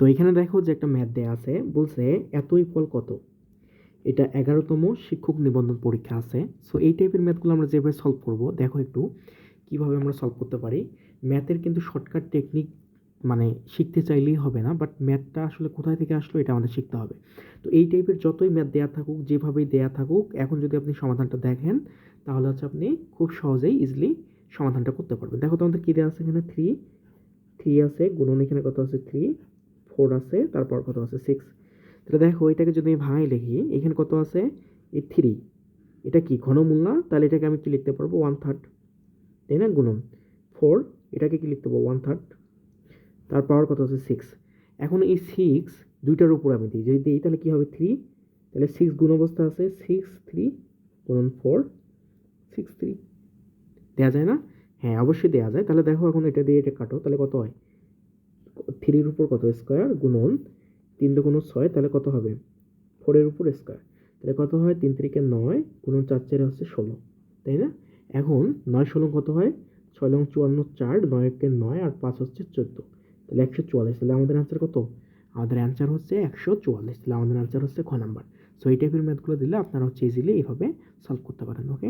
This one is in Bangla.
তো এখানে দেখো যে একটা ম্যাথ দেয়া আছে, বলছে এত ইকুয়াল কত। এটা 11তম শিক্ষক নিবন্ধন পরীক্ষা আছে। সো এই টাইপের ম্যাথগুলো আমরা যেভাবে সলভ করব, দেখো একটু কিভাবে আমরা সলভ করতে পারি। ম্যাথের কিন্তু শর্টকাট টেকনিক মানে শিখতে চাইলেই হবে না, বাট ম্যাথটা আসলে কোথায় থেকে আসলো এটা আমাদের শিখতে হবে। তো এই টাইপের যতই ম্যাথ দেয়া থাকুক, যেভাবেই দেয়া থাকুক, এখন যদি আপনি সমাধানটা দেখেন তাহলে হচ্ছে আপনি খুব সহজেই ইজিলি সমাধানটা করতে পারবেন। দেখো তোমাদের কী দেওয়া আছে এখানে, থ্রি থ্রি আছে, গুণন এখানে কত আছে থ্রি, ফোর আছে, তারপর কত আছে সিক্স। তাহলে দেখো এটাকে যদি আমি ভাঙাই লিখি, এখানে কত আছে এই থ্রি, এটা কি ঘনমূল না, তাহলে এটাকে আমি কি লিখতে পারবো ওয়ান থার্ড, তাই না, গুণন ফোর, এটাকে কি লিখতে পারবো ওয়ান থার্ড, তার পাওয়ার কত আছে সিক্স। এখন এই সিক্স দুইটার উপর আমি দিই, যদি দিই তাহলে কি হবে থ্রি, তাহলে সিক্স গুণ অবস্থা আছে, সিক্স থ্রি গুণন ফোর, সিক্স থ্রি, দেওয়া যায় না? হ্যাঁ অবশ্যই দেওয়া যায়। তাহলে দেখো এখন এটা দিয়ে এটা কাটো, তাহলে কত হয়, থ্রির উপর কত স্কোয়ার গুণন তিন দুগুণ ছয়, তাহলে কত হবে ফোরের উপর স্কোয়ার, তাহলে কত হয় তিন তিরিকে নয় গুণন চার চারে হচ্ছে ষোলো, তাই না? এখন নয় ষোলো কত হয়, ছয় লং চুয়ান্ন, চার নয় একে নয়, আর পাঁচ হচ্ছে চোদ্দ, তাহলে 144। তাহলে আমাদের অ্যান্সার কত, আমাদের অ্যান্সার হচ্ছে 144। তাহলে আমাদের অ্যান্সার হচ্ছে খ নাম্বার। সো এই টাইপের ম্যাথগুলো দিলে আপনারা হচ্ছে ইজিলি এইভাবে সলভ করতে পারেন। ওকে।